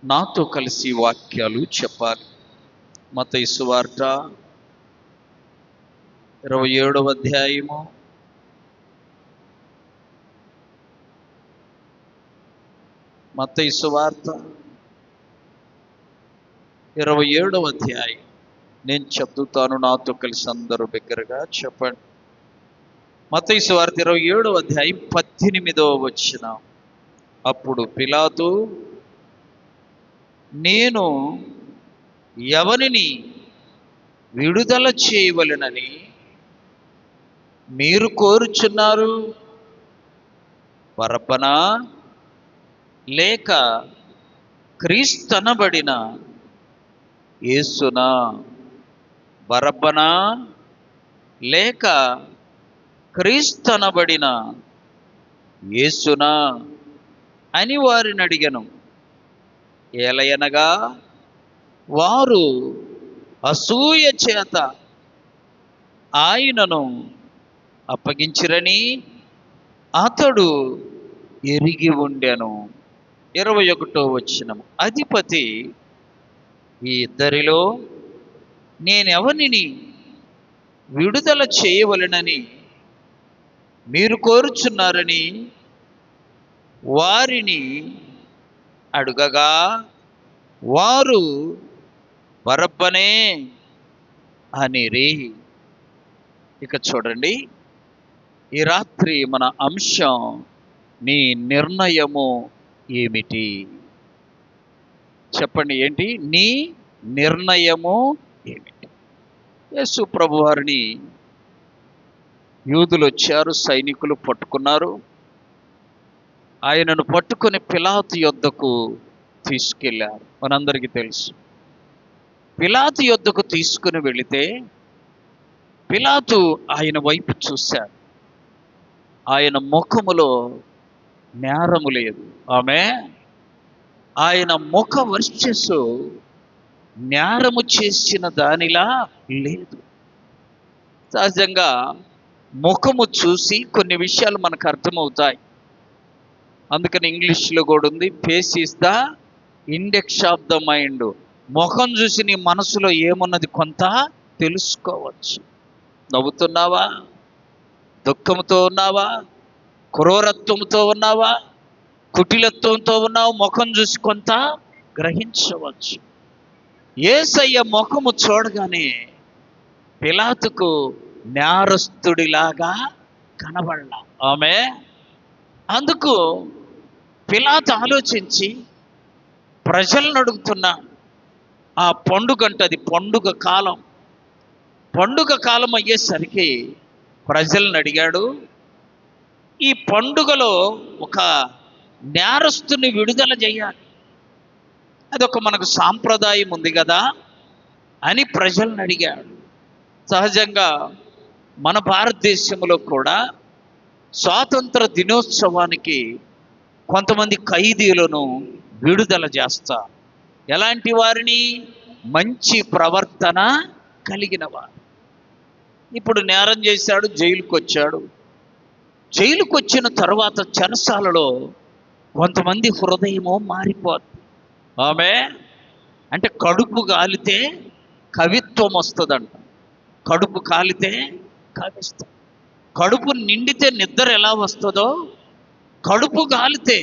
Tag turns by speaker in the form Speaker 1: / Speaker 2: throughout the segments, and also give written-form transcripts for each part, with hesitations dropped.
Speaker 1: నాతో కలిసి వాక్యాలు చెప్పాలి. మత్తయి సువార్త 27వ అధ్యాయము 27వ అధ్యాయం నేను చదువుతాను. నాతో కలిసి అందరూ బిగ్గరగా చెప్పండి. మత్తయి సువార్త 27వ అధ్యాయం 18వ వచనం. అప్పుడు పిలాతు, నేను ఎవరిని విడుదల చేయవలెనని మీరు కోరుచున్నారు? బరబ్బనా లేక క్రీస్తనబడిన యేసునా? బరబ్బనా లేక క్రీస్తనబడిన యేసునా అని వారిని అడిగెను. ఏలయనగా వారు అసూయ చేత ఆయనను అప్పగించిరని అతడు ఎరిగి ఉండెను. 21వ వచనం. అధిపతి, ఈ ఇద్దరిలో నేనెవరిని విడుదల చేయవలెనని మీరు కోరుచున్నారని వారిని అడుగగా వారు బరబ్బనే అనిరి. ఇక చూడండి, ఈ రాత్రి మన అంశం నీ నిర్ణయము ఏమిటి? చెప్పండి, ఏంటి నీ నిర్ణయము ఏమిటి? యేసు ప్రభు వారిని యూదులు వచ్చారు, సైనికులు పట్టుకున్నారు. ఆయనను పట్టుకొని పిలాతు యొద్దకు తీసుకెళ్ళారు. మనందరికీ తెలుసు. పిలాతు యొద్దకు తీసుకుని వెళితే పిలాతు ఆయన వైపు చూశాడు. ఆయన ముఖములో నేరము లేదు. ఆయన ముఖ వర్చస్సు నేరము చేసిన దానిలా లేదు. సహజంగా ముఖము చూసి కొన్ని విషయాలు మనకు అర్థమవుతాయి. అందుకని ఇంగ్లీష్లో కూడా ఉంది, face is the index of the mind. ముఖం చూసి నీ మనసులో ఏమున్నది కొంత తెలుసుకోవచ్చు. నవ్వుతున్నావా? దుఃఖంతో ఉన్నావా? క్రూరత్వంతో ఉన్నావా? కుటిలత్వంతో ఉన్నావు? ముఖం చూసి కొంత గ్రహించవచ్చు. యేసయ్య ముఖము చూడగానే పిలాతుకు నేరస్తుడిలాగా కనబడలా. అందుకు పిలాతు ఆలోచించి ప్రజలను అడుగుతున్నా. ఆ పండుగంటది పండుగ కాలం. పండుగ కాలం అయ్యేసరికి ప్రజలను అడిగాడు, ఈ పండుగలో ఒక నేరస్తుని విడుదల చేయాలి, అదొక మనకు సాంప్రదాయం ఉంది కదా అని ప్రజలను అడిగాడు. సహజంగా మన భారతదేశంలో కూడా స్వాతంత్ర దినోత్సవానికి కొంతమంది ఖైదీలను విడుదల చేస్తారు. ఎలాంటి వారిని? మంచి ప్రవర్తన కలిగిన వారు. ఇప్పుడు నేరం చేశాడు, జైలుకు వచ్చాడు. జైలుకు వచ్చిన తర్వాత చెరసాలలో కొంతమంది హృదయము మారిపోతుంది. అంటే కడుపు కాలితే కవిత్వం వస్తుందంట. కడుపు కాలితే కవిస్తాం. కడుపు నిండితే నిద్ర ఎలా వస్తుందో కడుపు కాలితే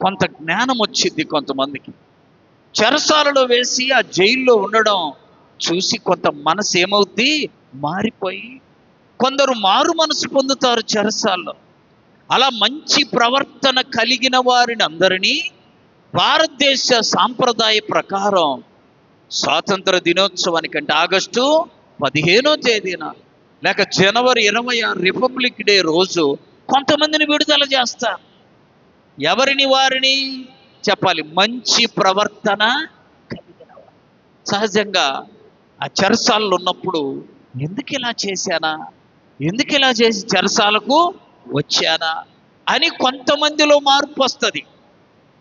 Speaker 1: కొంత జ్ఞానం వచ్చింది కొంతమందికి. చెరసాలలో వేసి ఆ జైల్లో ఉండడం చూసి కొంత మనసు ఏమవుద్ది? మారిపోయి కొందరు మారు మనసు పొందుతారు చెరసాల్లో. అలా మంచి ప్రవర్తన కలిగిన వారిని అందరినీ భారతదేశ సాంప్రదాయ ప్రకారం స్వాతంత్ర దినోత్సవానికంటే ఆగస్టు 15వ తేదీన లేక జనవరి 26 రిపబ్లిక్ డే రోజు కొంతమందిని విడుదల చేస్తారు. ఎవరిని? వారిని చెప్పాలి, మంచి ప్రవర్తన కలిగిన వారు. సహజంగా ఆ చెరసాలలో ఉన్నప్పుడు ఎందుకు ఇలా చేశానా, ఎందుకు ఇలా చేసి చెరసాలకు వచ్చానా అని కొంతమందిలో మార్పు వస్తుంది.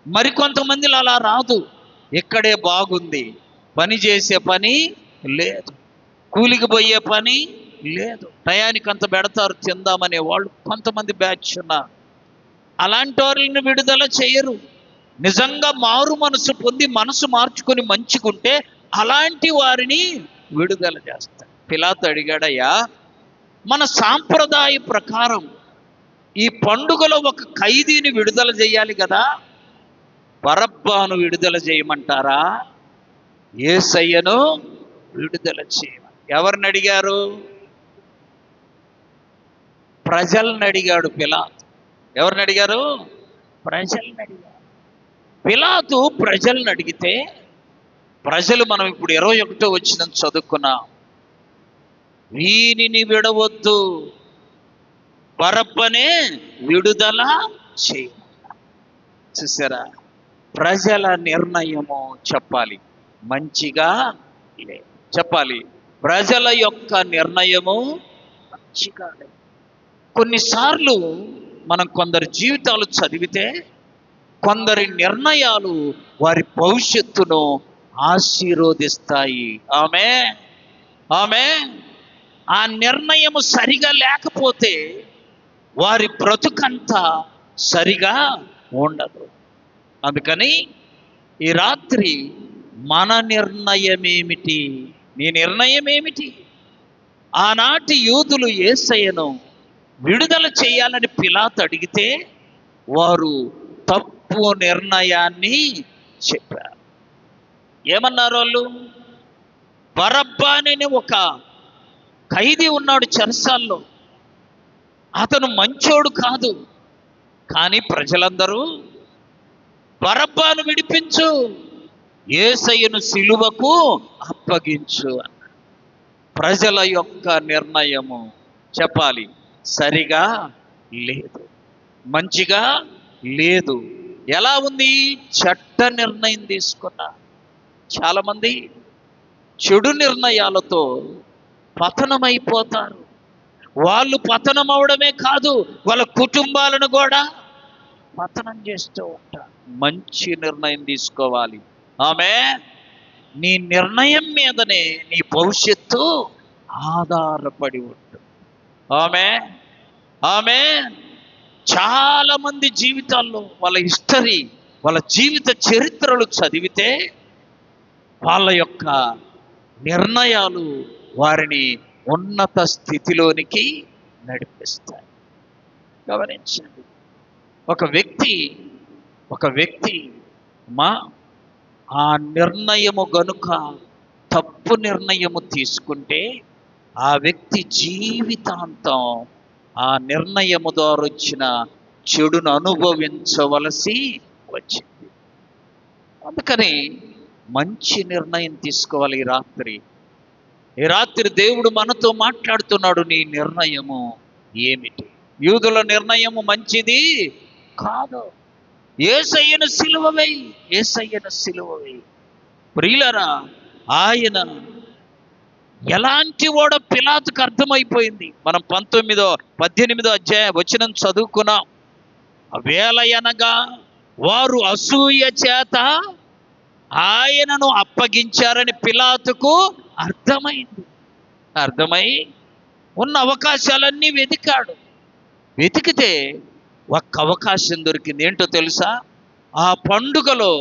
Speaker 1: మరికొంతమందిలో అలా రాదు. ఇక్కడే బాగుంది, పని చేసే పని లేదు, కూలికి పోయే పని లేదు, టయానికి అంత పెడతారు తిందామనే వాళ్ళు కొంతమంది బ్యాచ్ ఉన్నారు. అలాంటి వాళ్ళని విడుదల చేయరు. నిజంగా మారు మనసు పొంది మనసు మార్చుకొని మంచిగుంటే అలాంటి వారిని విడుదల చేస్తాడు. పిలాతు అడిగాడయ్యా, మన సాంప్రదాయ ప్రకారం ఈ పండుగలో ఒక ఖైదీని విడుదల చేయాలి కదా, బరబ్బాను విడుదల చేయమంటారా, యేసయ్యను విడుదల చేయమని ఎవరిని అడిగారు? ప్రజల్ని అడిగాడు పిలాతు. ఎవరిని అడిగారు? ప్రజల్ని అడిగారు. పిలాతు ప్రజల్ని అడిగితే ప్రజలు, మనం ఇప్పుడు 21వ వచనం చదువుకున్నాం, వీనిని విడవద్దు, బరబ్బనే విడుదల చేయ. చూసారా, ప్రజల నిర్ణయము చెప్పాలి, మంచిగా లేదు. చెప్పాలి, ప్రజల యొక్క నిర్ణయము మంచిగా లేదు. కొన్నిసార్లు మనం కొందరి జీవితాలు చదివితే కొందరి నిర్ణయాలు వారి భవిష్యత్తును ఆశీర్వదిస్తాయి. ఆమె ఆ నిర్ణయము సరిగా లేకపోతే వారి బ్రతుకంతా సరిగా ఉండదు. అందుకని ఈ రాత్రి మన నిర్ణయమేమిటి? నీ నిర్ణయమేమిటి? ఆనాటి యూదులు యేసయ్యను విడుదల చేయాలని పిలాతు అడిగితే వారు తప్పు నిర్ణయాన్ని చెప్పారు. ఏమన్నారు వాళ్ళు? బరబ్బా అనే ఒక ఖైదీ ఉన్నాడు చెరసాల్లో, అతను మంచోడు కాదు, కానీ ప్రజలందరూ బరబ్బాను విడిపించు, యేసయ్యను సిలువకు అప్పగించు అన్నారు. ప్రజల యొక్క నిర్ణయము చెప్పాలి సరిగా లేదు, మంచిగా లేదు. ఎలా ఉంది? చెడ్డ నిర్ణయం తీసుకున్నా. చాలామంది చెడు నిర్ణయాలతో పతనమైపోతారు. వాళ్ళు పతనం అవడమే కాదు, వాళ్ళ కుటుంబాలను కూడా పతనం చేస్తూ ఉంటారు. మంచి నిర్ణయం తీసుకోవాలి. నీ నిర్ణయం మీదనే నీ భవిష్యత్తు ఆధారపడి ఉంటుంది. చాలా మంది జీవితాల్లో వాళ్ళ హిస్టరీ, వాళ్ళ జీవిత చరిత్రలు చదివితే వాళ్ళ యొక్క నిర్ణయాలు వారిని ఉన్నత స్థితిలోనికి నడిపిస్తాయి. గమనించండి, ఒక వ్యక్తి ఆ నిర్ణయము గనుక తప్పు నిర్ణయము తీసుకుంటే ఆ వ్యక్తి జీవితాంతం ఆ నిర్ణయము ద్వారా వచ్చిన చెడును అనుభవించవలసి వచ్చింది. అందుకని మంచి నిర్ణయం తీసుకోవాలి. ఈ రాత్రి దేవుడు మనతో మాట్లాడుతున్నాడు. నీ నిర్ణయము ఏమిటి? యూదుల నిర్ణయము మంచిది కాదు. యేసయ్యను సిలువ వేయి. ప్రియులారా, ఆయన ఎలాంటి వాడో పిలాతుకు అర్థమైపోయింది. మనం 18వ అధ్యాయం వచనం చదువుకున్నాం. వేలయనగా వారు అసూయ చేత ఆయనను అప్పగించారని పిలాతుకు అర్థమై ఉన్న అవకాశాలన్నీ వెతికితే ఒక్క అవకాశం దొరికింది. ఏంటో తెలుసా? ఆ పండుగలో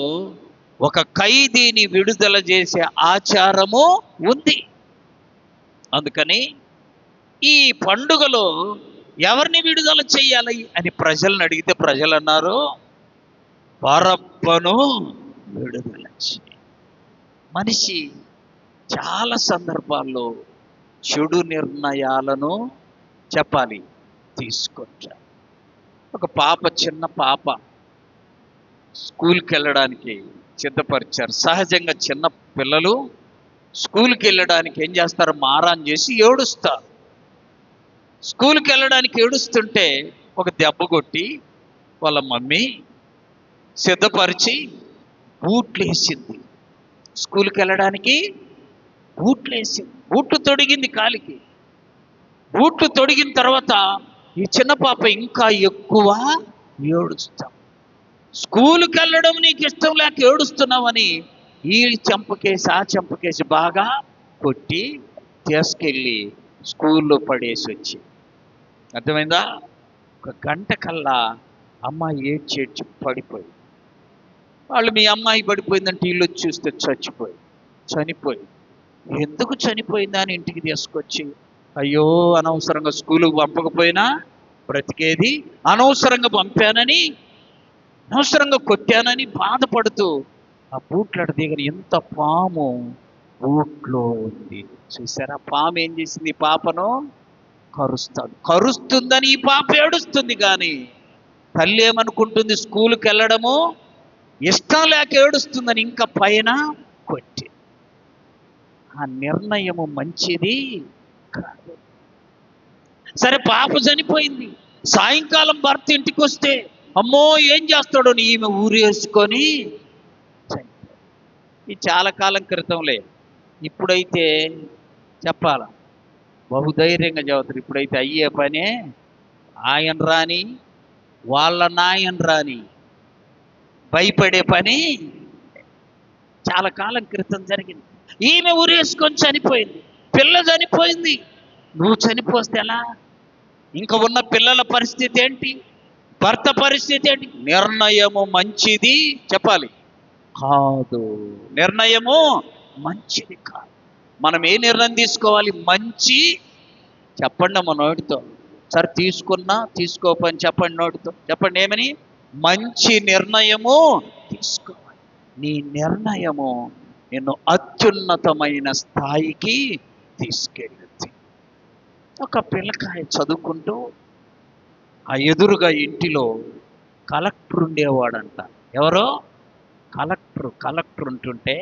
Speaker 1: ఒక ఖైదీని విడుదల చేసే ఆచారము ఉంది. అందుకని ఈ పండుగలో ఎవరిని విడుదల చేయాలి అని ప్రజలను అడిగితే ప్రజలు అన్నారు, బరబ్బను విడుదల చేయి. మనిషి చాలా సందర్భాల్లో చెడు నిర్ణయాలను చెప్పాలి తీసుకుంటారు. ఒక చిన్న పాప స్కూల్కి వెళ్ళడానికి సిద్ధపరిచారు. సహజంగా చిన్న పిల్లలు స్కూల్కి వెళ్ళడానికి ఏం చేస్తారు? మారాన్ చేసి ఏడుస్తారు. స్కూల్కి వెళ్ళడానికి ఏడుస్తుంటే ఒక దెబ్బ కొట్టి వాళ్ళ మమ్మీ సిద్ధపరిచి బూట్లు వేసింది. స్కూల్కి వెళ్ళడానికి బూట్లు వేసింది. బూట్లు తొడిగింది కాలికి. బూట్లు తొడిగిన తర్వాత ఈ చిన్న పాప ఇంకా ఎక్కువ ఏడుస్తాం. స్కూల్కి వెళ్ళడం నీకు ఇష్టం లేక ఏడుస్తున్నావని ఈ చెంపకేసి ఆ చెంపకేసి బాగా కొట్టి తీసుకెళ్ళి స్కూల్లో పడేసి వచ్చి, అర్థమైందా? 1 గంట కల్లా అమ్మ ఏడ్చి పడిపోయి. వాళ్ళు మీ అమ్మాయి పడిపోయిందంటే ఇల్లు వచ్చి చూస్తే చనిపోయి ఎందుకు చనిపోయిందా అని ఇంటికి తీసుకొచ్చి, అయ్యో అనవసరంగా స్కూలుకు పంపకపోయినా బ్రతికేది, అనవసరంగా పంపానని, అనవసరంగా కొట్టానని బాధపడుతూ ఆ బూట్లట దిగని ఎంత పాము బూట్లో ఉంది. చూసారా, పాము ఏం చేసింది? ఈ పాపను కరుస్తుందని ఈ పాప ఏడుస్తుంది. కానీ తల్లి ఏమనుకుంటుంది? స్కూల్కి వెళ్ళడము ఇష్టం లేక ఏడుస్తుందని ఇంకా పైన కొట్టి. ఆ నిర్ణయము మంచిది కాదు. సరే, పాప చనిపోయింది. సాయంకాలం భర్త ఇంటికి వస్తే అమ్మో ఏం చేస్తాడో ఈమె ఊరేసుకొని ఇది చాలా కాలం క్రితంలే. ఇప్పుడైతే చెప్పాల బహుధైర్యంగా చదువుతారు. ఇప్పుడైతే అయ్యే పనే ఆయన రాని వాళ్ళ నాయన రాని భయపడే పని చాలా కాలం క్రితం జరిగింది. ఈమె ఊరేసుకొని చనిపోయింది, పిల్ల చనిపోయింది. నువ్వు చనిపోస్తే ఎలా? ఇంకా ఉన్న పిల్లల పరిస్థితి ఏంటి? భర్త పరిస్థితి ఏంటి? నిర్ణయము మంచిది చెప్పాలి కాదు. నిర్ణయము మంచిది కాదు. మనం ఏ నిర్ణయం తీసుకోవాలి? మంచి చెప్పండి అమ్మ నోటితో. సరే, తీసుకున్నా తీసుకోపని చెప్పండి నోటితో. చెప్పండి ఏమని? మంచి నిర్ణయము తీసుకోవాలి. నీ నిర్ణయము నిన్ను అత్యున్నతమైన స్థాయికి తీసుకెళ్ళింది. ఒక పిల్లకాయ చదువుకుంటూ ఆ ఎదురుగా ఇంటిలో కలెక్టర్ ఉండేవాడంట. ఎవరో కలెక్టర్ ఉంటుంటే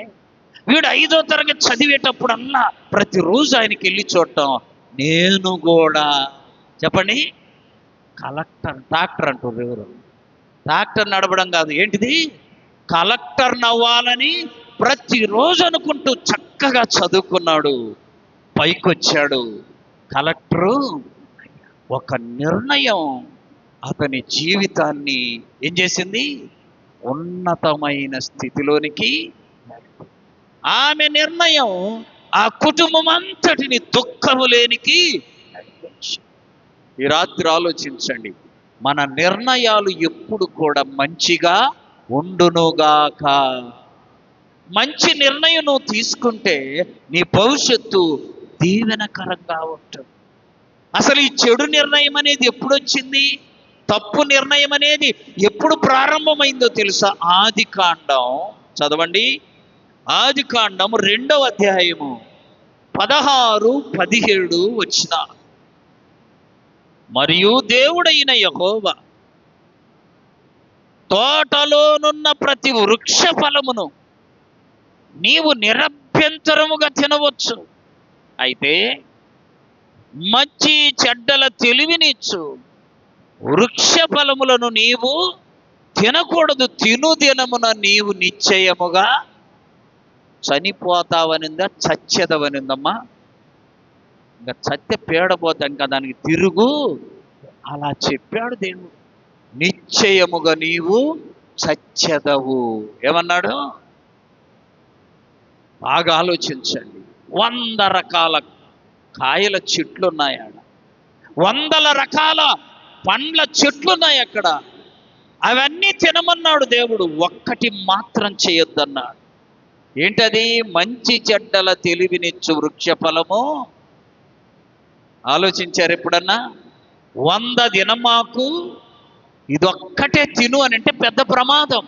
Speaker 1: వీడు 5వ తరగతి చదివేటప్పుడల్లా ప్రతిరోజు ఆయనకి వెళ్ళి చూడటం. నేను కూడా చెప్పండి డాక్టర్ అంటారు. ఎవరు డాక్టర్ నడపడం కాదు, ఏంటిది? కలెక్టర్ నవ్వాలని ప్రతిరోజు అనుకుంటూ చక్కగా చదువుకున్నాడు, పైకొచ్చాడు. కలెక్టరు ఒక నిర్ణయం అతని జీవితాన్ని ఏం చేసింది? ఉన్నతమైన స్థితిలోనికి. ఆమె నిర్ణయం ఆ కుటుంబం అంతటిని దుఃఖము లేనికి నడిపించింది. ఈ రాత్రి ఆలోచించండి, మన నిర్ణయాలు ఎప్పుడు కూడా మంచిగా ఉండునుగాక. మంచి నిర్ణయం నువ్వు తీసుకుంటే నీ భవిష్యత్తు దీవెనకరంగా ఉంటుంది. అసలు ఈ చెడు నిర్ణయం అనేది ఎప్పుడు వచ్చింది? తప్పు నిర్ణయం అనేది ఎప్పుడు ప్రారంభమైందో తెలుసా? ఆదికాండం చదవండి. ఆదికాండం 2వ అధ్యాయము 16, 17 వచ్చిన. మరియు దేవుడైన యెహోవా తోటలోనున్న ప్రతి వృక్ష ఫలమును నీవు నిరభ్యంతరముగా తినవచ్చు, అయితే మంచి చెడ్డల తెలివినిచ్చు వృక్ష ఫలములను నీవు తినకూడదు. తిను దినమున నీవు నిశ్చయముగా చనిపోతావనిందా చచ్చెదవనిందమ్మా? ఇంకా చచ్చే పేడపోతా, ఇంకా దానికి తిరుగు. అలా చెప్పాడు దేవుడు. నిశ్చయముగా నీవు చచ్చెదవు. ఏమన్నాడు? బాగా ఆలోచించండి. 100 రకాల కాయల చెట్లు ఉన్నాయి ఆడ, 100 రకాల పండ్ల చెట్లున్నాయి అక్కడ. అవన్నీ తినమన్నాడు దేవుడు, ఒక్కటి మాత్రం చేయొద్దన్నాడు. ఏంటది? మంచి చెడ్డల తెలివినిచ్చు వృక్ష ఫలము. ఆలోచించారు ఎప్పుడన్నా? 100 దినమాకు, ఇదొక్కటే తిను అని అంటే పెద్ద ప్రమాదం.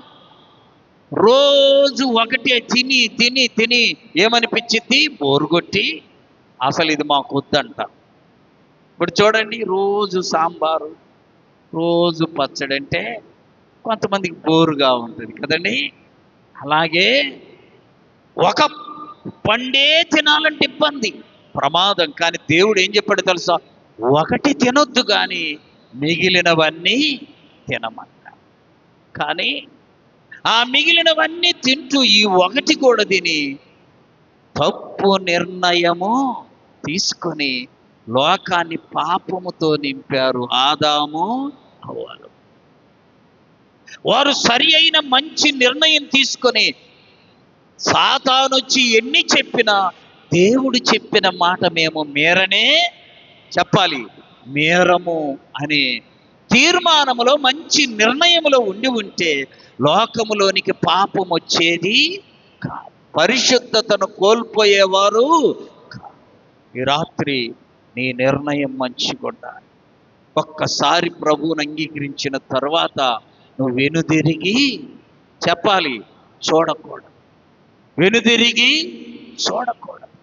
Speaker 1: రోజు ఒకటే తిని తిని తిని ఏమనిపించింది? బోరుగొట్టి అసలు ఇది మాకు వద్దంట. ఇప్పుడు చూడండి, రోజు సాంబారు, రోజు పచ్చడి అంటే కొంతమందికి బోరుగా ఉంటుంది కదండి. అలాగే ఒక పండే తినాలంటే ఇబ్బంది, ప్రమాదం. కానీ దేవుడు ఏం చెప్పాడు తెలుసా? ఒకటి తినొద్దు కానీ మిగిలినవన్నీ తినమన్నా. కానీ ఆ మిగిలినవన్నీ తింటూ ఈ ఒకటి కూడా తిని తప్పు నిర్ణయము తీసుకొని లోకాన్ని పాపముతో నింపారు ఆదాము హవ్వలు. వారు సరి అయిన మంచి నిర్ణయం తీసుకొని సాతానొచ్చి ఎన్ని చెప్పినా దేవుడు చెప్పిన మాట మేము మేరనే చెప్పాలి, మేరము అని తీర్మానములో, మంచి నిర్ణయములో ఉండి ఉంటే లోకములోనికి పాపం వచ్చేది కాదు. పరిశుద్ధతను కోల్పోయేవారు కాదు. ఈ రాత్రి నీ నిర్ణయం మంచిగా ఉండాలి. ఒక్కసారి ప్రభువుని అంగీకరించిన తర్వాత నువ్వు వెనుదిరిగి చెప్పాలి, చూడకూడదు. వెనుదిరిగి చూడకూడదు.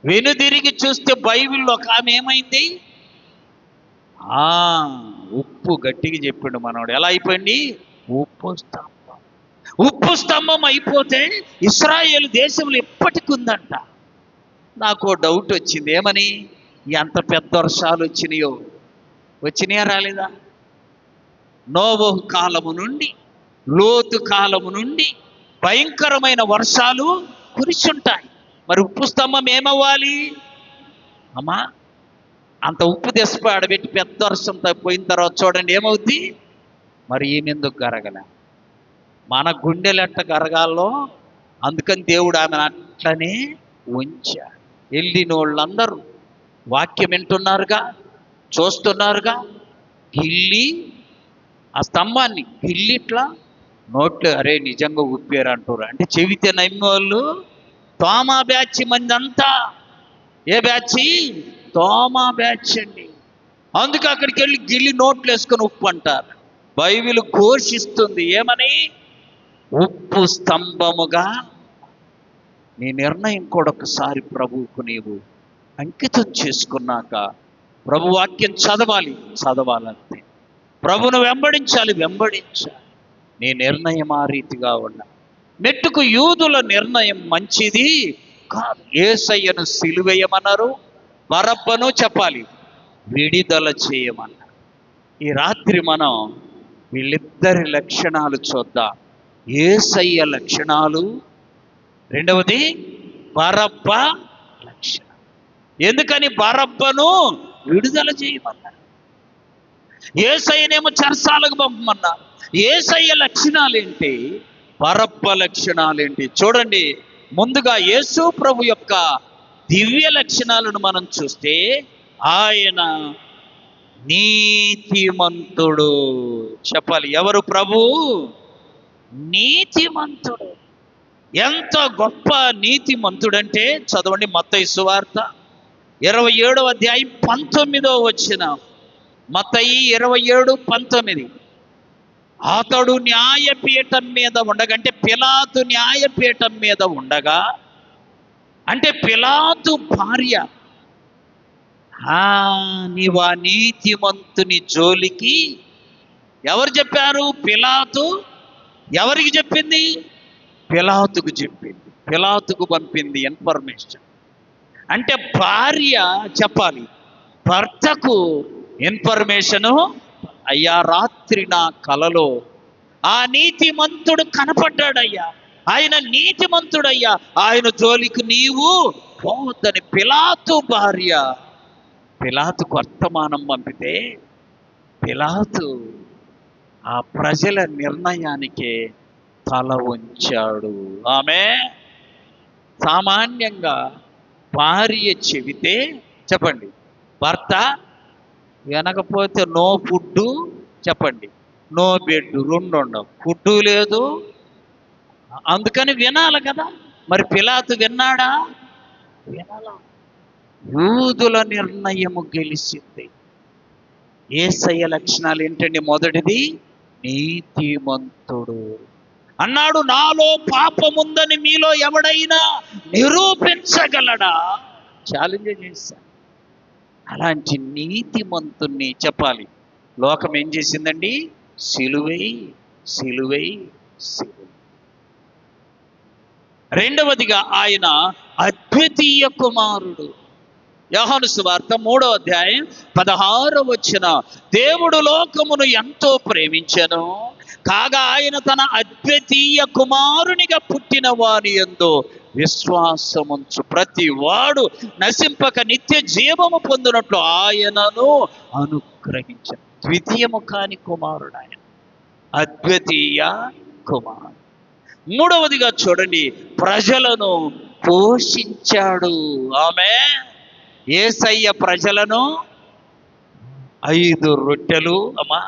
Speaker 1: వెనుదిరిగి చూస్తే బైబిల్లో ఒక ఆమె ఏమైంది? ఉప్పు, గట్టిగా చెప్పిండు మనోడు. ఎలా అయిపోయింది? ఉప్పు స్తంభం. ఉప్పు స్తంభం అయిపోతే ఇశ్రాయేలు దేశంలో ఎప్పటికి ఉందంట. నాకు డౌట్ వచ్చింది. ఏమని? ఎంత పెద్ద వర్షాలు వచ్చినాయా రాలేదా? నోవహు కాలము నుండి, లోతు కాలము నుండి భయంకరమైన వర్షాలు కురిచుంటాయి. మరి ఉప్పు స్తంభం ఏమవ్వాలి అమ్మా? అంత ఉప్పు తెసిపో ఆడబెట్టి పెద్ద వర్షం పోయిన తర్వాత చూడండి ఏమవుద్ది? మరి ఈమెందుకు గరగల? మన గుండెలెట్ట గరగాల్లో. అందుకని దేవుడు ఆమెను అట్లనే ఉంచాడు. వెళ్ళిన వాళ్ళందరూ వాక్యం వింటున్నారుగా, చూస్తున్నారుగా, గిల్లి ఆ స్తంభాన్ని గిల్లిట్లా నోట్లు, అరే నిజంగా ఉప్పారు అంటారు. అంటే చెబితే నమ్మేవాళ్ళు తోమా బ్యాచ్ మంది అంతా. ఏ బ్యాచ్? తోమా బ్యాచ్ అండి. అందుకే అక్కడికి వెళ్ళి గిల్లి నోట్లు వేసుకొని ఉప్పు అంటారు. బైబిల్ ఘోషిస్తుంది ఏమని? ఉప్పు స్తంభముగా. నీ నిర్ణయం కూడా ఒకసారి ప్రభువుకు నీవు అంకితం చేసుకున్నాక ప్రభు వాక్యం చదవాలంతే. ప్రభును వెంబడించాలి. నీ నిర్ణయం ఆ రీతిగా ఉండాలి. మెట్టుకు యూదుల నిర్ణయం మంచిది కాదు. యేసయ్యను సిలువేయమన్నారు, బరబ్బను చెప్పాలి విడుదల చేయమన్నారు. ఈ రాత్రి మనం వీళ్ళిద్దరి లక్షణాలు చూద్దాం. యేసయ్య లక్షణాలు, రెండవది బరబ్బ లక్షణం. ఎందుకని బరబ్బను విడుదల చేయమన్నారు, యేసయ్యనేమో చెరసాలకు పంపమన్నారు. యేసయ్య లక్షణాలేంటి, బరబ్బ లక్షణాలేంటి? చూడండి. ముందుగా యేసు ప్రభు యొక్క దివ్య లక్షణాలను మనం చూస్తే ఆయన నీతిమంతుడు. చెప్పాలి, ఎవరు? ప్రభు నీతిమంతుడు. ఎంత గొప్ప నీతిమంతుడంటే చదవండి మత్తయి సువార్త 27వ అధ్యాయం 19వ వచనం. మత్తయి 27:19. అతడు న్యాయపీఠం మీద ఉండగా, అంటే పిలాతు న్యాయపీఠం మీద ఉండగా, అంటే పిలాతు భార్య నీవు ఆ నీతిమంతుని జోలికి ఎవరు చెప్పారు? పిలాతు. ఎవరికి చెప్పింది? పిలాతుకు చెప్పింది. పిలాతుకు పంపింది ఇన్ఫర్మేషన్. అంటే భార్య చెప్పాలి భర్తకు ఇన్ఫర్మేషను. అయ్యా, రాత్రి నా కలలో ఆ నీతిమంతుడు కనపడ్డాడయ్యా, ఆయన నీతిమంతుడయ్యా, ఆయన జోలికి నీవు పోవద్దని పిలాతు భార్య పిలాతుకు వర్తమానం పంపితే పిలాతు ఆ ప్రజల నిర్ణయానికే తల వంచాడు. ఆమె సామాన్యంగా భార్య చెబితే చెప్పండి, భర్త వినకపోతే నో ఫుడ్డు చెప్పండి, నో బెడ్, రెండు ఉండవు. ఫుడ్డు లేదు, అందుకని వినాలి కదా. మరి పిలాతు విన్నాడా? వినాలా? యూదుల నిర్ణయము గెలిచింది. యేసయ్య లక్షణాలు ఏంటండి? మొదటిది నీతిమంతుడు అన్నాడు. నాలో పాపముందని మీలో ఎవడైనా నిరూపించగలడా? ఛాలెంజ్ చేశాను. అలాంటి నీతిమంతుణ్ణి చెప్పాలి లోకం ఏం చేసిందండి? సిలువై సిలువై సిలువై. రెండవదిగా ఆయన అద్వితీయ కుమారుడు. యోహాను సువార్త 3వ అధ్యాయం 16వ వచనం. దేవుడు లోకమును ఎంతో ప్రేమించెను, కాగా ఆయన తన అద్వితీయ కుమారునిగా పుట్టిన వాని యందు విశ్వాసముంచు ప్రతి వాడు నశింపక నిత్య జీవము పొందినట్లు ఆయనను అనుగ్రహించాడు. ద్వితీయము కాని కుమారుడు ఆయన, అద్వితీయ కుమారుడు. మూడవదిగా చూడండి, ప్రజలను పోషించాడు. ఆమె యేసయ్య ప్రజలను 5 రొట్టెలు అమ్మా.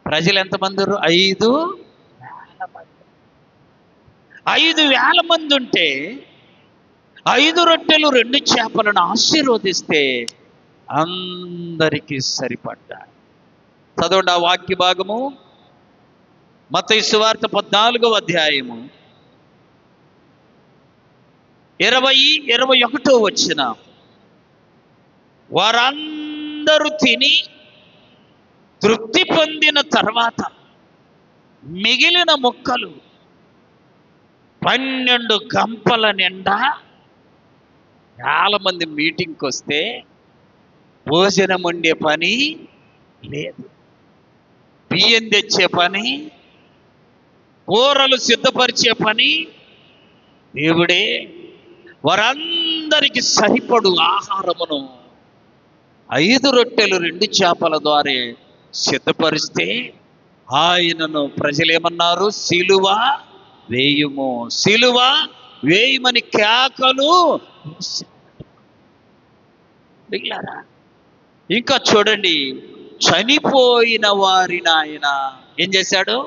Speaker 1: ప్రజలు ఎంతమంది? 5,000 మంది. 5,000 మంది ఉంటే 5 రొట్టెలు 2 చేపలను ఆశీర్వదిస్తే అందరికీ సరిపడ్డాయి. చదవండి ఆ వాక్య భాగము. మత్తయి సువార్త 14వ అధ్యాయము 20-21 వచ్చిన. వారందరూ తిని తృప్తి పొందిన తర్వాత మిగిలిన ముక్కలు 12 గంపల నిండా. చాలా మంది మీటింగ్కి వస్తే భోజనం వండే పని లేదు, బియ్యం తెచ్చే పని, కూరలు సిద్ధపరిచే పని. దేవుడే వారందరికి సరిపడు ఆహారమును 5 రొట్టెలు 2 చేపల ద్వారా సిద్ధపరిస్తే ఆయనను ప్రజలేమన్నారు? సిలువ వేయుము, సిలువ వేయమని కేకలు. ఇంకా చూడండి, చనిపోయిన వారిని ఆయన ఏం చేశాడు?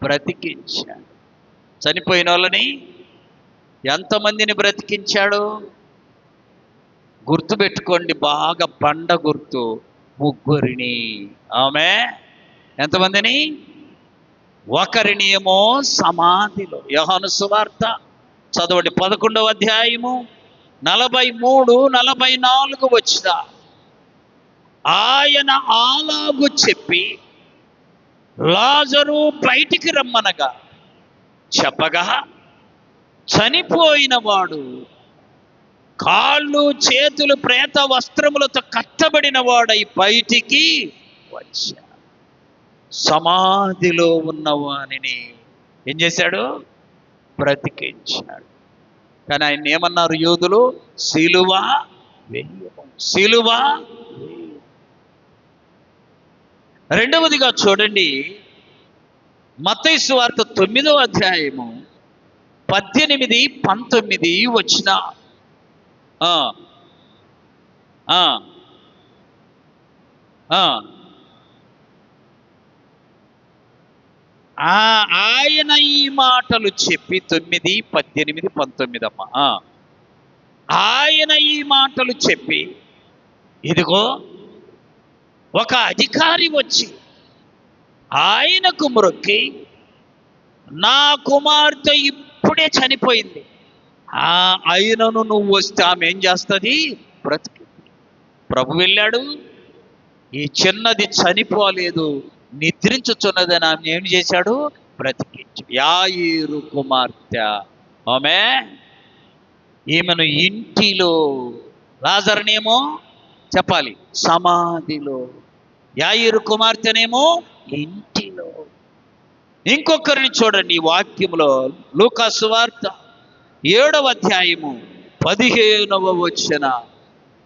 Speaker 1: బ్రతికించాడు. చనిపోయిన వాళ్ళని ఎంతమందిని బ్రతికించాడు? గుర్తుపెట్టుకోండి బాగా, బండ గుర్తు. 3. ఆమె ఎంతమందిని? ఒకరిని ఏమో సమాధిలో. యోహాను సువార్త చదవండి 11వ అధ్యాయము 43-44 వచ్చిన. ఆయన అలాగు చెప్పి లాజరు బయటికి రమ్మనగా చెప్పగా చనిపోయిన వాడు కాళ్ళు చేతులు ప్రేత వస్త్రములతో కట్టబడిన వాడై బయటికి వచ్చాడు. సమాధిలో ఉన్నవానిని ఏం చేశాడు? బ్రతికించాడు. కానీ ఆయన ఏమన్నారు యూదులు? సిలువ వేయము, సిలువ వేయము. రెండవదిగా చూడండి, మత్తయి సువార్త 9వ అధ్యాయము 18-19 వచ్చిన. ఆయన ఈ మాటలు చెప్పి 9, 18, 19 అమ్మా. ఆయన ఈ మాటలు చెప్పి ఇదిగో ఒక అధికారి వచ్చి ఆయనకు మ్రొక్కి, నా కుమార్తె ఇప్పుడే చనిపోయింది, ఆయనను నువ్వు వస్తే ఆమె ఏం చేస్తుంది? బ్రతికి. ప్రభు వెళ్ళాడు, ఈ చిన్నది చనిపోలేదు, నిద్రించుచున్నదని ఆమె ఏం చేశాడు? బ్రతికించు. యాయీరు కుమార్తె ఆమె. ఈమెను ఇంటిలో, లాజరునేమో చెప్పాలి సమాధిలో, యాయీరు కుమార్తెనేమో ఇంటిలో. ఇంకొకరిని చూడండి ఈ వాక్యంలో, లూకా సువార్త 7వ అధ్యాయము 15వ వచన.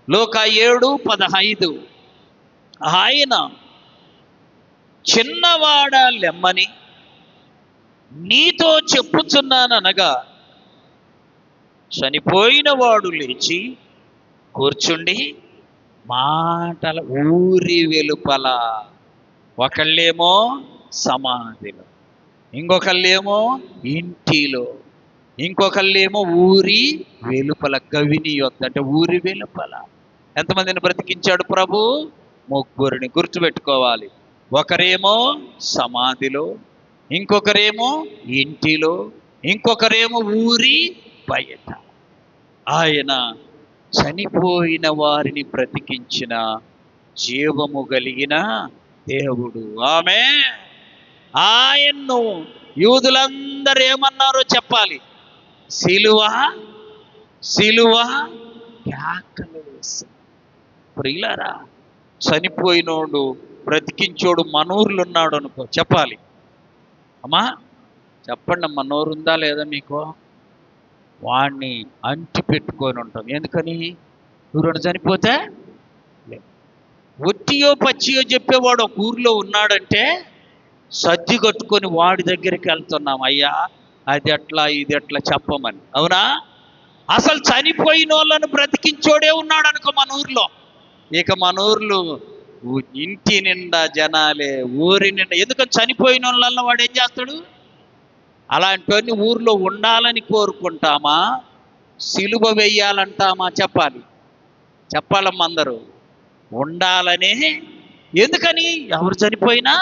Speaker 1: లూకా 7:15. ఆయన చిన్నవాడ లెమ్మని నీతో చెప్పుచున్నాననగా చనిపోయిన వాడు లేచి కూర్చుండి మాటల ఊరి వెలుపల, ఒకళ్ళేమో సమాధిలో, ఇంకొకళ్ళేమో ఇంటిలో, ఇంకొకళ్ళేమో ఊరి వెలుపల, గవిని యొద్ద, అంటే ఊరి వెలుపల. ఎంతమందిని బ్రతికించాడు ప్రభు? 3. గుర్తుపెట్టుకోవాలి. ఒకరేమో సమాధిలో, ఇంకొకరేమో ఇంటిలో, ఇంకొకరేమో ఊరి బయట. ఆయన చనిపోయిన వారిని బ్రతికించిన జీవము కలిగిన దేవుడు. ఆమె. ఆయన్ను యూదులందరూ ఏమన్నారో చెప్పాలి? సిలువ, సిలువ కేకలు వేసి. ప్రియులారా, చనిపోయినోడు బ్రతికించోడు మనూరులు ఉన్నాడు అనుకో, చెప్పాలి అమ్మా, చెప్పండి అమ్మా, నోరుందా లేదా మీకు? వాణ్ణి అంటి పెట్టుకొని ఉంటాం. ఎందుకని? ఊరు చనిపోతే ఒట్టియో పచ్చియో చెప్పేవాడు ఒక ఊరిలో ఉన్నాడంటే సజ్జి కట్టుకొని వాడి దగ్గరికి వెళ్తున్నాం, అయ్యా అది ఎట్లా ఇది ఎట్లా చెప్పమని. అవునా? అసలు చనిపోయిన వాళ్ళను బ్రతికించోడే ఉన్నాడు అనుకో మన ఊర్లో. ఇక మన ఊర్లో ఇంటి నిండా జనాలే, ఊరి నిండా. ఎందుకంటే చనిపోయిన వాళ్ళ వాడు ఏం చేస్తాడు? అలాంటివన్నీ ఊర్లో ఉండాలని కోరుకుంటామా, సిలువ వేయాలంటామా? చెప్పాలమ్మా అందరూ. ఉండాలనే. ఎందుకని? ఎవరు చనిపోయినా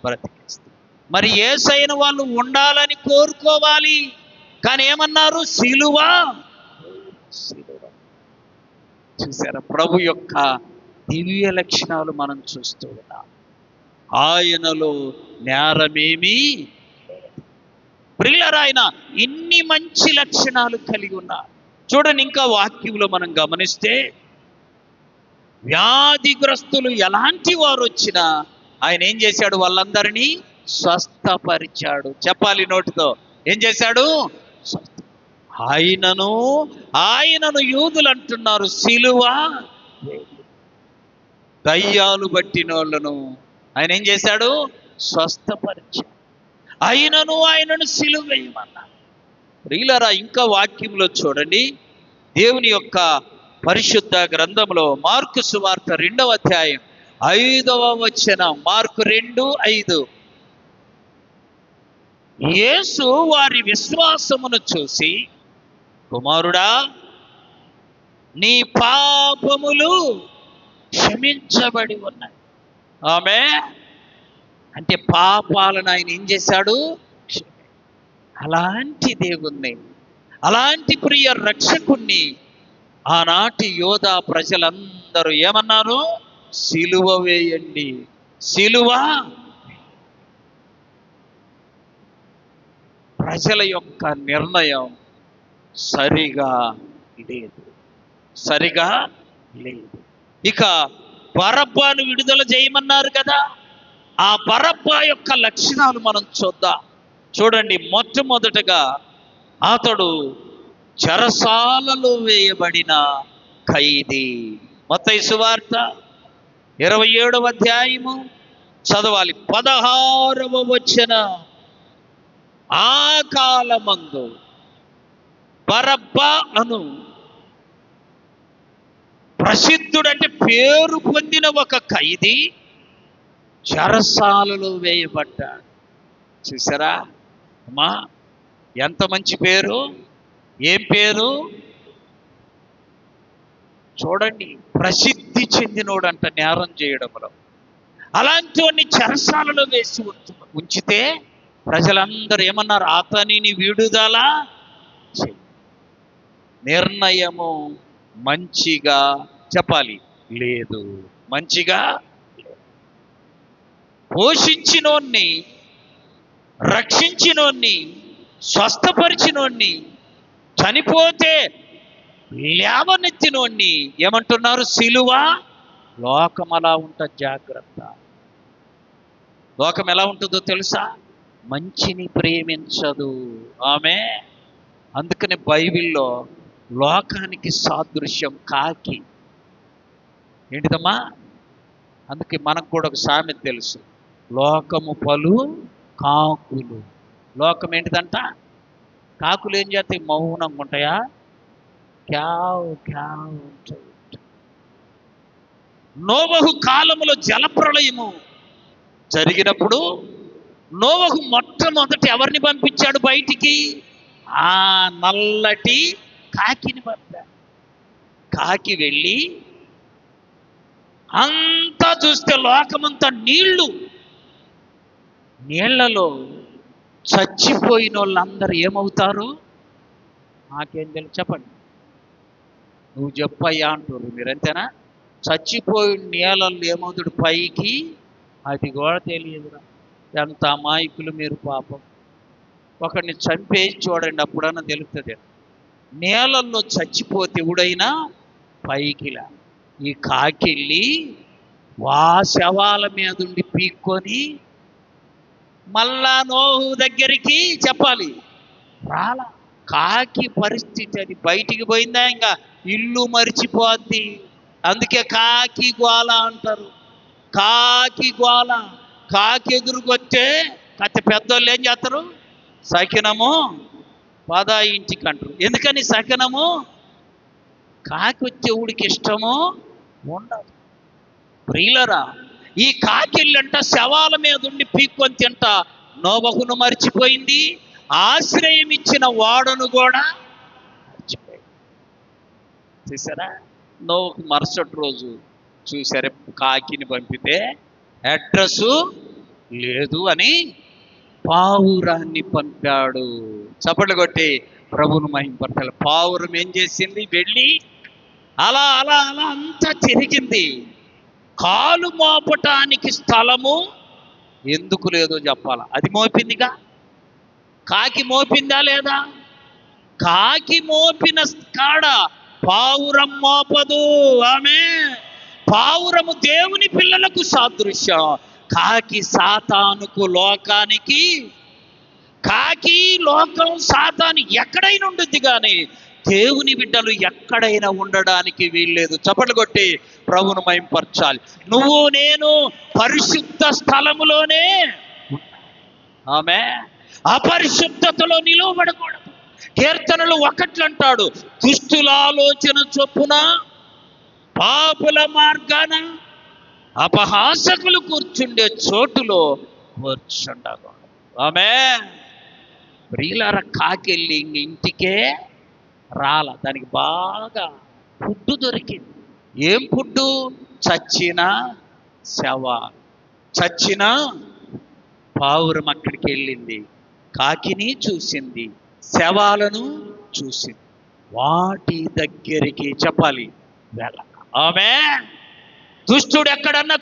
Speaker 1: బ్రతికిస్తారు. మరి యేసయ్యను వాళ్ళు ఉండాలని కోరుకోవాలి, కానీ ఏమన్నారు? సిలువ. చూసారా? ప్రభు యొక్క దివ్య లక్షణాలు మనం చూస్తూ ఉన్నాం. ఆయనలో నేరమేమీ. ప్రియులారా, ఆయన ఇన్ని మంచి లక్షణాలు కలిగి ఉన్నారు. చూడండి, ఇంకా వాక్యంలో మనం గమనిస్తే వ్యాధిగ్రస్తులు ఎలాంటి వారు వచ్చినా ఆయన ఏం చేశాడు? వాళ్ళందరినీ స్వస్థపరిచాడు. చెప్పాలి నోటితో. ఏం చేశాడు? ఆయనను యూదులు అంటున్నారు సిలువ. దయ్యాలు పట్టిన వాళ్ళను ఆయన ఏం చేశాడు? స్వస్థపరిచాడు. ఆయనను సిలువ వేయమన్నారు. ప్రియులారా, ఇంకా వాక్యంలో చూడండి, దేవుని యొక్క పరిశుద్ధ గ్రంథంలో మార్కు సువార్త 2వ అధ్యాయం 5వ వచనం. మార్కు 2:5. యేసు వారి విశ్వాసమును చూసి, కుమారుడా, నీ పాపములు క్షమించబడి ఉన్నాయి. ఆమె అంటే పాపాలను ఆయన ఏం చేశాడు? అలాంటి దేవుణ్ణి, అలాంటి ప్రియ రక్షకుణ్ణి ఆనాటి యోధా ప్రజలందరూ ఏమన్నారు? సిలువ వేయండి, సిలువ. ప్రజల యొక్క నిర్ణయం సరిగా లేదు. ఇక బరబ్బను విడుదల చేయమన్నారు కదా. ఆ బరబ్బా యొక్క లక్షణాలు మనం చూద్దాం. చూడండి, మొట్టమొదటగా అతడు చెరసాలలో వేయబడిన ఖైదీ. మత్తయి సువార్త 27వ అధ్యాయము చదవాలి, 16వ వచనం. ఆ కాలమందు బరబ్బా అను ప్రసిద్ధుడంటే పేరు పొందిన ఒక ఖైదీ చెరసాలలో వేయబడ్డాడు. చూసారా అమ్మా, ఎంత మంచి పేరు! ఏం పేరు? చూడండి, ప్రసిద్ధి చెందినోడంట నేరం చేయడంలో. అలాంటి వాడిని చెరసాలలో వేసి ఉంచితే ప్రజలందరూ ఏమన్నారు? అతనిని విడుదల చెయ్యి. నిర్ణయము మంచిగా చెప్పాలి లేదు. మంచిగా పోషించినోన్ని, రక్షించినోన్ని, స్వస్థపరిచినోన్ని, చనిపోతే లేవనెత్తినోన్ని ఏమంటున్నారు? సిలువ. లోకం అలా ఉంటుంది, జాగ్రత్త. లోకం ఎలా ఉంటుందో తెలుసా? మంచిని ప్రేమించదు. ఆమె అందుకని బైబిల్లో లోకానికి సాదృశ్యం కాకి. ఏంటిదమ్మా? అందుకే మనకు కూడా ఒక సామెత తెలుసు, లోకము పలు కాకులు. లోకం ఏంటిదంట? కాకులు ఏం చేస్తాయి? మౌనంగా ఉంటాయా? క్యావ్ క్యావ్ ఉంటాయి. నోవహు కాలములో జలప్రళయము జరిగినప్పుడు నోవహు మొట్టమొదటి ఎవరిని పంపించాడు బయటికి? ఆ నల్లటి కాకిని పంపాడు. కాకి వెళ్ళి అంతా చూస్తే లోకమంతా నీళ్లలో చచ్చిపోయిన వాళ్ళందరూ ఏమవుతారు? నాకేం తెలుసు, చెప్పండి. నువ్వు చెప్పయ్యా అంటారు మీరు, అంతేనా? చచ్చిపోయిన నీళ్ళల్లో ఏమవుతాడు? పైకి. అది కూడా తెలియదురా. ఎంత అమాయకులు మీరు పాపం. ఒకరిని చంపేసి చూడండి, అప్పుడన్నా తెలుస్తుంది. నేలల్లో చచ్చిపోతే ఎవడైనా పైకిలా. ఈ కాకెళ్ళి శవాల మీద ఉండి పీక్కొని మళ్ళా నోహు దగ్గరికి చెప్పాలి రాలా. కాకి పరిస్థితి అది. బయటికి పోయిందా ఇంకా ఇల్లు మరిచిపోద్ది. అందుకే కాకి గోల అంటారు. కాకి గోల. కాకి ఎదురుకొస్తే పెద్దోళ్ళు ఏం చేస్తారు? సకినము పద ఇంటికి అంటారు. ఎందుకని సకినము? కాకి వచ్చే ఊడికి ఇష్టము ఉండదు. ప్రియులరా, ఈ కాకిళ్ళంట శవాల మీద ఉండి పీక్కొని తింటా నోవహును మర్చిపోయింది, ఆశ్రయం ఇచ్చిన వాడను కూడా మర్చిపోయింది. చూసారా, నోవహు మరుసటి రోజు చూసారే కాకిని పంపితే అడ్రస్ లేదు అని పావురాన్ని పంపాడు. చప్పట్లు కొట్టి ప్రభువును మహింపరచాలి. పావురం ఏం చేసింది? వెళ్ళి అలా అలా అలా అంతా తిరిగింది. కాలు మోపటానికి స్థలము ఎందుకు లేదో చెప్పాలా. అది మోపిందిగా. కాకి మోపిందా లేదా? కాకి మోపిన కాడ పావురం మోపదు. ఆమె పావురము దేవుని పిల్లలకు సాదృశ్యం. కాకి సాతానుకు, లోకానికి. కాకి, లోకం, సాతాను ఎక్కడైనా ఉంటుంది, కానీ దేవుని బిడ్డలు ఎక్కడైనా ఉండడానికి వీల్లేదు. చప్పట్లు కొట్టి ప్రభువును మహింపరచాలి. నువ్వు నేను పరిశుద్ధ స్థలములోనే, ఆమె అపరిశుద్ధతలో నిలువబడకూడదు. కీర్తనలు 1 అంటాడు, దుష్టుల ఆలోచన చొప్పున పాపుల మార్గాన అపహాసకులు కూర్చుండే చోటులో కూర్చుండకూడదు. ఆమె ప్రియులార, కాకెళ్ళి ఇంటికే రాల. దానికి బాగా ఫుడ్డు దొరికింది. ఏం ఫుడ్డు? చచ్చిన శవాలు. చచ్చిన పావురం అక్కడికి వెళ్ళింది, కాకిని చూసింది, శవాలను చూసింది. వాటి దగ్గరికి చెప్పాలి వెళ్ళ. ఆమె దుష్టులు ఎక్కడన్నా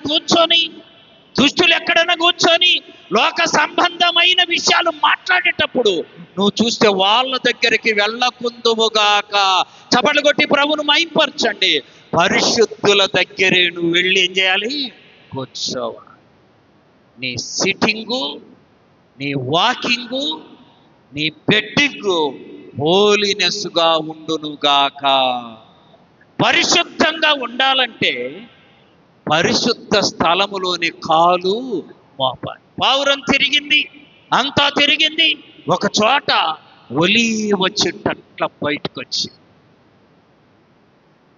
Speaker 1: కూర్చొని లోక సంబంధమైన విషయాలు మాట్లాడేటప్పుడు నువ్వు చూస్తే వాళ్ళ దగ్గరికి వెళ్ళకుందువుగాక. చప్పట్లు కొట్టి ప్రభువును మహింపరచండి. పరిశుద్ధుల దగ్గరే నువ్వు వెళ్ళి ఏం చేయాలి? కూర్చోవాలి. నీ సిట్టింగు, నీ వాకింగు, నీ బెడ్డింగు హోలీనెస్గా ఉండునుగాక. పరిశుద్ధంగా ఉండాలంటే పరిశుద్ధ స్థలములోని కాలు మోపాలి. పావురం తిరిగింది, అంతా తిరిగింది. ఒక చోట ఒలీవ చెట్టు బయటకు వచ్చి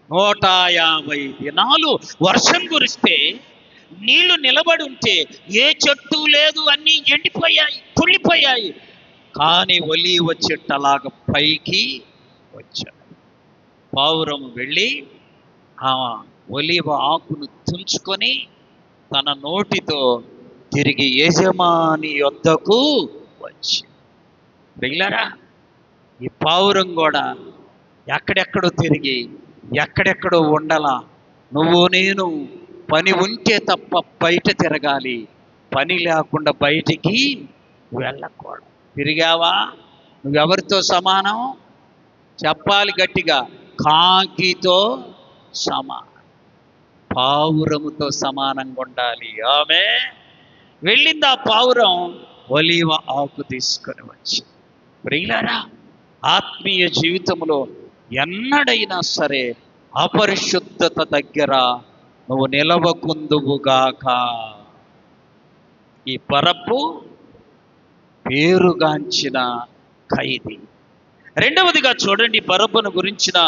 Speaker 1: 150 దినాలు వర్షం కురిస్తే నీళ్లు నిలబడి ఉంటే ఏ చెట్టు లేదు, అన్నీ ఎండిపోయాయి, కుళ్ళిపోయాయి. కానీ ఒలీవ చెట్టు అలాగ పైకి వచ్చాడు. పావురం వెళ్ళి ఆ ఒలీవ ఆకును తుంచుకొని తన నోటితో తిరిగి యజమాని యొద్దకు వచ్చి. ప్రియులారా, ఈ పావురం కూడా ఎక్కడెక్కడో తిరిగి ఎక్కడెక్కడో ఉండలా. నువ్వు నేను పని ఉంటే తప్ప బయట తిరగాలి, పని లేకుండా బయటికి వెళ్ళకూడదు. తిరిగావా? నువ్వెవరితో సమానం? చెప్పాలి గట్టిగా. కాకితో సమానం, పావురముతో సమానంగా ఉండాలి. ఆమె వెళ్ళింది. ఆ పావురం ఒలీవ ఆకు తీసుకొని వచ్చి. ప్రియులారా, ఆత్మీయ జీవితంలో ఎన్నడైనా సరే అపరిశుద్ధత దగ్గర నువ్వు నిలవకుందువుగాక. ఈ పరపు పేరుగాంచిన ఖైదీ. రెండవదిగా చూడండి, పరపును గురించిన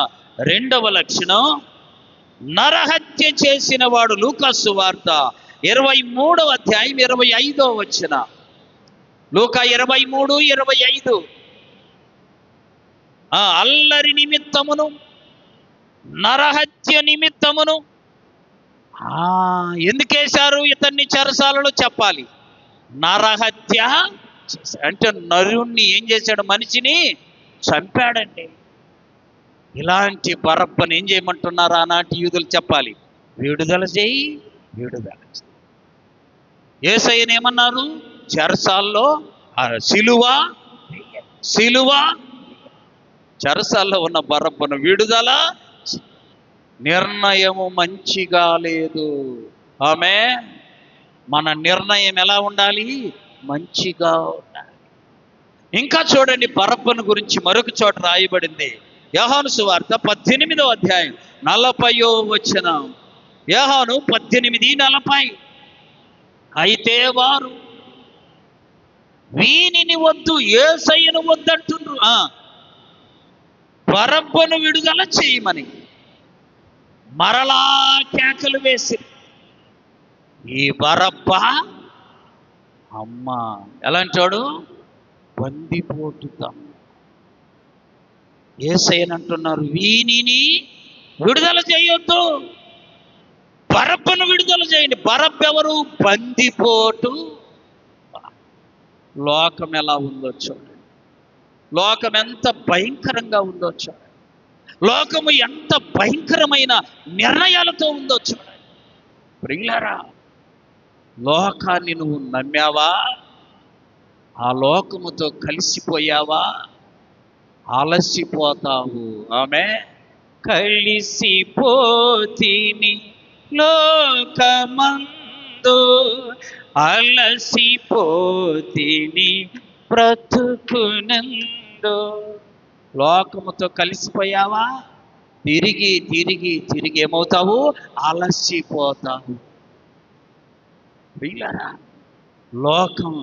Speaker 1: రెండవ లక్షణం, నరహత్య చేసిన వాడు. లూకా సువార్త 23వ అధ్యాయం 25వ వచనం. లూకా 23:25. అల్లరి నిమిత్తమును నరహత్య నిమిత్తమును ఎందుకేశారు ఇతన్ని చెరసాలలో? చెప్పాలి. నరహత్య అంటే నరుణ్ణి ఏం చేశాడు? మనిషిని చంపాడండి. ఇలాంటి బరబ్బను ఏం చేయమంటున్నారు ఆనాటి యూదులు? చెప్పాలి, విడుదల చేయి, విడుదల చేయి. యేసయ్యను ఏమన్నారు? చెరసాల్లో సిలువ. చెరసాల్లో ఉన్న బరబ్బను విడుదల. నిర్ణయము మంచిగా లేదు. ఆమె మన నిర్ణయం ఎలా ఉండాలి? మంచిగా ఉండాలి. ఇంకా చూడండి, బరబ్బను గురించి మరొక చోట రాయబడింది. యోహాను సువార్త 18వ అధ్యాయం 40వ వచనం. యోహాను 18:40. అయితే వారు వీనిని వద్దు, యేసయ్యను వద్దంటుండ్రు, బరబ్బను విడుదల చేయమని మరలా కేకలు వేసి. ఈ బరబ్బా అమ్మా ఎలాంటోడు? బందిపోటు దొంగ. యేసయ్యనంటున్నారు, వీనిని విడుదల చేయొద్దు, బరబ్బను విడుదల చేయండి. బరబ్బ ఎవరు? బందిపోటు. లోకం ఎలా ఉందో చూడండి, లోకం ఎంత భయంకరంగా ఉందో చూడండి, లోకము ఎంత భయంకరమైన నిర్ణయాలతో ఉందో చూడండి. ప్రియులారా, లోకాన్ని నువ్వు నమ్మావా? ఆ లోకముతో కలిసిపోయావా? అలసిపోతావు. ఆమె కలిసిపోతిని లోకమందు, అలసిపోతిని బ్రతుకునందు. లోకముతో కలిసిపోయావా? తిరిగి తిరిగి తిరిగి ఏమవుతావు? అలసిపోతావు. ప్రియులారా, లోకం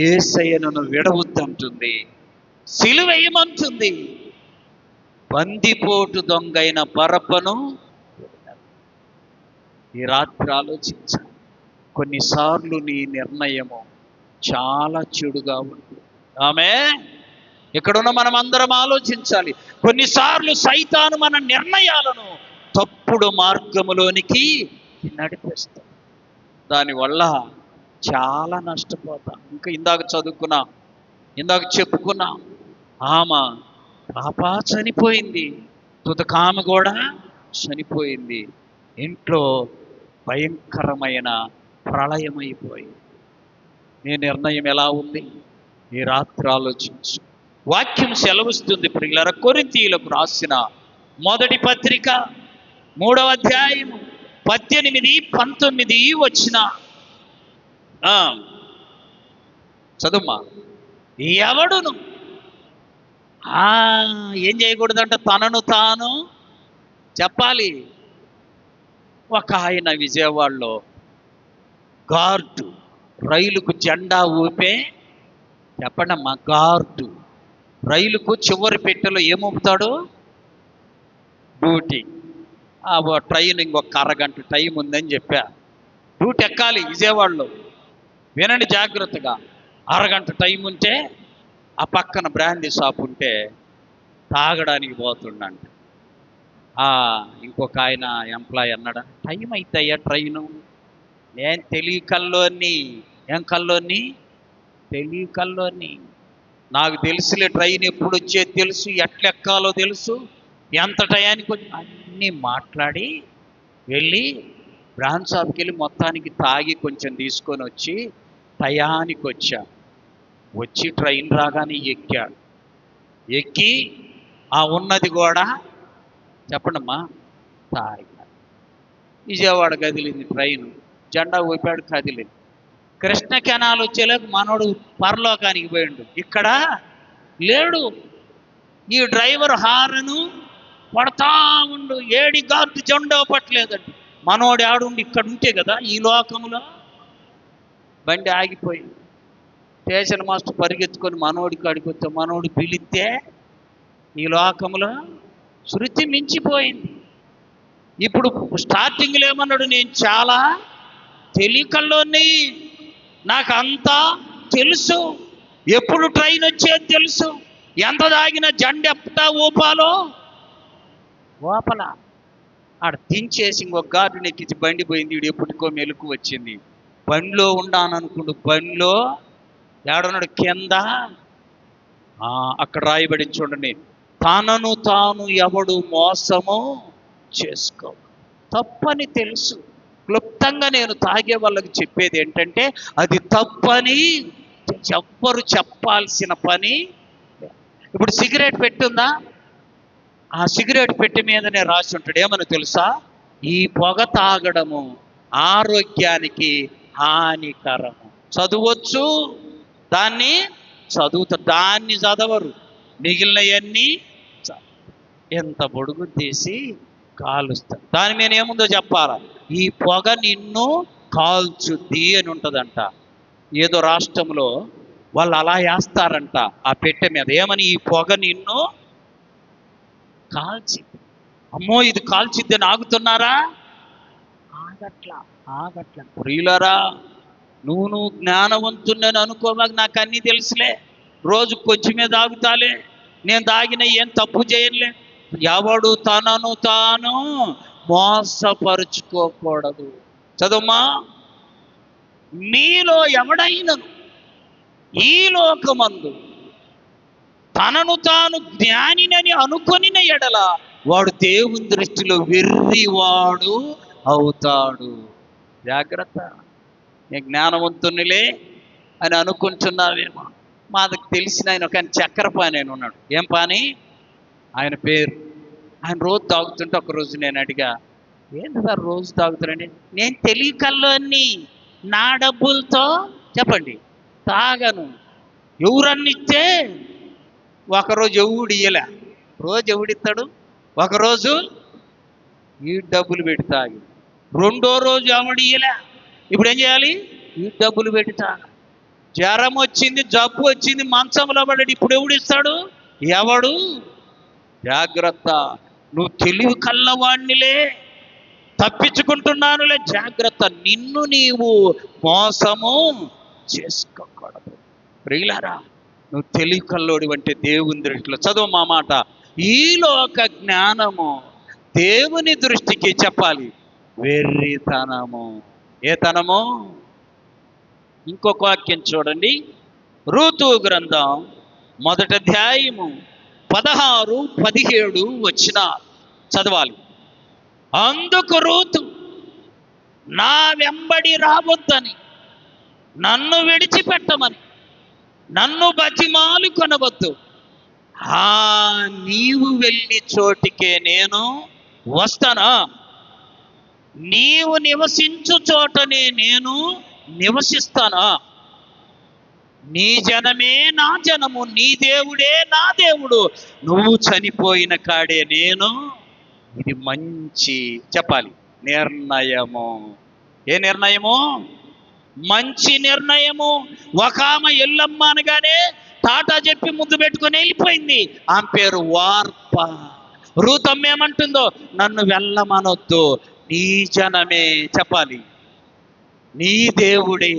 Speaker 1: యేసయ్యను విడవద్దంటుంది, సిలువేయమంటుంది. బందిపోటు దొంగైన బరబ్బను ఈ రాత్రి ఆలోచించాలి. కొన్నిసార్లు నీ నిర్ణయము చాలా చెడుగా ఉంటుంది. ఆమె ఇక్కడున్న మనం అందరం ఆలోచించాలి. కొన్నిసార్లు సైతాను మన నిర్ణయాలను తప్పుడు మార్గములోనికి నడిపిస్తాం. దానివల్ల చాలా నష్టపోతాం. ఇంకా ఇందాక చెప్పుకున్నాం, ఆమె పాప చనిపోయింది, తుదకామె కూడా చనిపోయింది. ఇంట్లో భయంకరమైన ప్రళయమైపోయింది. నీ నిర్ణయం ఎలా ఉంది? ఈ రాత్రి ఆలోచించు. వాక్యం సెలవిస్తుంది ప్రియులారా, కొరింథీయులకు రాసిన మొదటి పత్రిక 3వ అధ్యాయము 18, 19 వచ్చిన చదువుమా. ఎవడును ఏం చేయకూడదంట? తనను తాను చెప్పాలి. ఒక ఆయన విజయవాడలో గార్డు రైలుకు జెండా ఊపే, చెప్పండమ్మా, గార్డు రైలుకు చివరి పెట్టెలో ఏమూపుతాడు? డ్యూటీ. ట్రైన్ ఇంకొక అరగంట టైం ఉందని చెప్పా, డ్యూటీ ఎక్కాలి విజయవాడలో. వినండి జాగ్రత్తగా. అరగంట టైం ఉంటే ఆ పక్కన బ్రాందీ షాప్ ఉంటే తాగడానికి పోతుండంట. ఇంకొక ఆయన ఎంప్లాయ్ అన్నాడా, టైం అవుతాయా ట్రైను? నేను తెలియకల్లోని, ఏం కల్లోని? తెలియకల్లోని. నాకు తెలుసులే, ట్రైన్ ఎప్పుడు వచ్చేది తెలుసు, ఎట్లెక్కాలో తెలుసు, ఎంత టయానికి అన్నీ మాట్లాడి వెళ్ళి బ్రాంచ్ షాప్కి వెళ్ళి మొత్తానికి తాగి కొంచెం తీసుకొని వచ్చి టయానికి వచ్చి ట్రైన్ రాగానే ఎక్కాడు. ఎక్కి ఉన్నది కూడా చెప్పండమ్మా తాగాడు. విజయవాడ కదిలింది ట్రైను, జెండా ఊపాడు, కదిలింది. కృష్ణ కెనాల్ వచ్చేలోకి మనోడు పరలోకానికి పోయిండు, ఇక్కడ లేడు. ఈ డ్రైవర్ హారను పడతా ఉండు, ఏడి గార్డు జెండా పట్టలేదండి. మనోడు ఆడుండి ఇక్కడ ఉంటే కదా ఈ లోకంలో. బండి ఆగిపోయింది. స్టేషన్ మాస్టర్ పరిగెత్తుకొని మనోడికి అడిగితే మనోడు పిలిస్తే ఈ లోకంలో శృతి మించిపోయింది. ఇప్పుడు స్టార్టింగ్లో ఏమన్నాడు, నేను చాలా తెలియకల్లోని, నాకు అంతా తెలుసు, ఎప్పుడు ట్రైన్ వచ్చేది తెలుసు, ఎంత తాగిన జెండెప్టా ఊపాలో ఓపల. ఆడ దించేసి ఇంకొక గార్డుని ఎక్కించి బండి పోయింది. వీడు ఎప్పటికో మెలకు వచ్చింది. బండిలో ఉండాననుకుంటూ బండిలో ఏడున్నాడు కింద. అక్కడ రాయబడి చూడండి, తనను తాను ఎవడు మోసము చేసుకో. తప్పని తెలుసు. క్లుప్తంగా నేను తాగే వాళ్ళకి చెప్పేది ఏంటంటే, అది తప్పని ఎవ్వరు చెప్పాల్సిన పని. ఇప్పుడు సిగరెట్ పెట్టుందా? ఆ సిగరెట్ పెట్టి మీదనే రాసి ఉంటాడు, ఏమని తెలుసా? ఈ పొగ తాగడము ఆరోగ్యానికి హానికరము. చదవచ్చు, దాన్ని చదవరు, మిగిలినవన్నీ ఎంత పొడుగు తీసి కాలుస్తారు. దాని మీద ఏముందో చెప్పాలా? ఈ పొగ నిన్ను కాల్చుద్ది అని ఉంటుందంట. ఏదో రాష్ట్రంలో వాళ్ళు అలా వేస్తారంట ఆ పెట్టె మీద, ఏమని? ఈ పొగ నిన్ను కాల్చి. అమ్మో ఇది కాల్చిద్దని ఆగుతున్నారా? ఆగట్ల ప్రియులరా, నువ్వు జ్ఞానవంతుణ్ణని అనుకోమాక నాకు అన్నీ తెలుసులే, రోజు కొంచెమే తాగుతాలే, నేను తాగిన ఏం తప్పు చేయలే. ఎవడు తనను తాను మోసపరుచుకోకూడదు. చదువుమా, మీలో ఎవడైనను ఈ లోకమందు తనను తాను జ్ఞానినని అనుకొనిన ఎడల వాడు దేవుని దృష్టిలో వెర్రివాడు అవుతాడు. జాగ్రత్త. నేను జ్ఞానవంతునిలే అని అనుకుంటున్నావేమో. మాకు తెలిసిన ఆయన ఒక చక్కెర పాని ఆయన ఉన్నాడు. ఏం పాని? ఆయన పేరు. ఆయన రోజు తాగుతుంటే ఒకరోజు నేను అడిగా, ఏంటి సార్ రోజు తాగుతారని? నేను తెలియకల్లో అన్ని నా డబ్బులతో చెప్పండి తాగను. ఎవరన్నిస్తే ఒకరోజు ఎవడు ఇయ్యలే. రోజు ఎవడిస్తాడు? ఒకరోజు ఈ డబ్బులు పెట్టి తాగి, రెండో రోజు ఎవడు ఇయ్యలే. ఇప్పుడు ఏం చేయాలి? ఈ డబ్బులు పెట్టి తాగ. జ్వరం వచ్చింది, జబ్బు వచ్చింది, మంచంలో పడ్డాడు, ఇప్పుడు ఎవడు ఇస్తాడు? ఎవడు? జాగ్రత్త. నువ్వు తెలివి కల్లవాణ్ణిలే, తప్పించుకుంటున్నానులే, జాగ్రత్త. నిన్ను నీవు మోసము చేసుకోకూడదు. ప్రియులారా, నువ్వు తెలివి కల్లోడి అంటే దేవుని దృష్టిలో, చదువు మా మాట, ఈలోక జ్ఞానము దేవుని దృష్టికి చెప్పాలి వెర్రితనము. ఏ తనము? ఇంకొక వాక్యం చూడండి, రూతు గ్రంథం 1వ అధ్యాయము 16, 17 వచనాలు చదవాలి. అందుకు రూతు, నా వెంబడి రావద్దని, నన్ను విడిచిపెట్టమని నన్ను బతిమాలు కొనవద్దు, నీవు వెళ్ళి చోటికే నేను వస్తానా, నీవు నివసించు చోటనే నేను నివసిస్తానా, నీ జనమే నా జనము, నీ దేవుడే నా దేవుడు, నువ్వు చనిపోయిన కాడే నేను. ఇది మంచి చెప్పాలి నిర్ణయము. ఏ నిర్ణయము? మంచి నిర్ణయము. ఒక ఆమె ఎల్లమ్మ అనగానే టాటా చెప్పి ముద్దు పెట్టుకొని వెళ్ళిపోయింది. ఆమె పేరు వార్ప. రూతమ్మ ఏమంటుందో, నన్ను వెళ్ళమనొద్దు, నీ జనమే చెప్పాలి, నీ దేవుడే,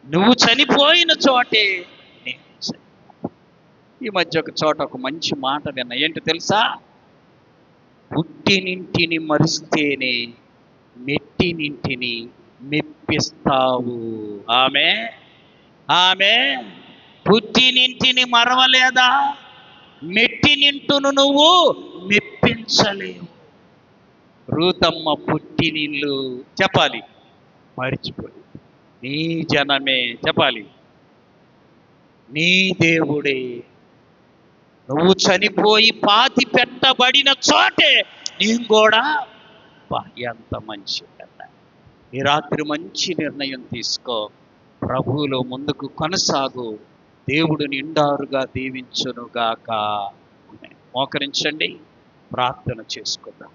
Speaker 1: నువ్వు చనిపోయిన చోటే నేను చనిపోయాను. ఈ మధ్య ఒక చోట ఒక మంచి మాట విన్నా. ఏంటో తెలుసా? పుట్టినింటిని మరిస్తేనే మెట్టినింటిని మెప్పిస్తావు. ఆమె పుట్టినింటిని మరవలేదా? మెట్టినింటును నువ్వు మెప్పించలేవు. రూతమ్మ పుట్టినిల్లు చెప్పాలి మరిచిపోయి, నీ జనమే చెప్పాలి, నీ దేవుడే, నువ్వు చనిపోయి పాతి పెట్టబడిన చోటే నేను కూడా. ఎంత మంచి నిర్ణయం. ఈ రాత్రి మంచి నిర్ణయం తీసుకో, ప్రభువులో ముందుకు కొనసాగు. దేవుడు నిండారుగా దీవించునుగాక. మోకరించండి, ప్రార్థన చేసుకుందాం.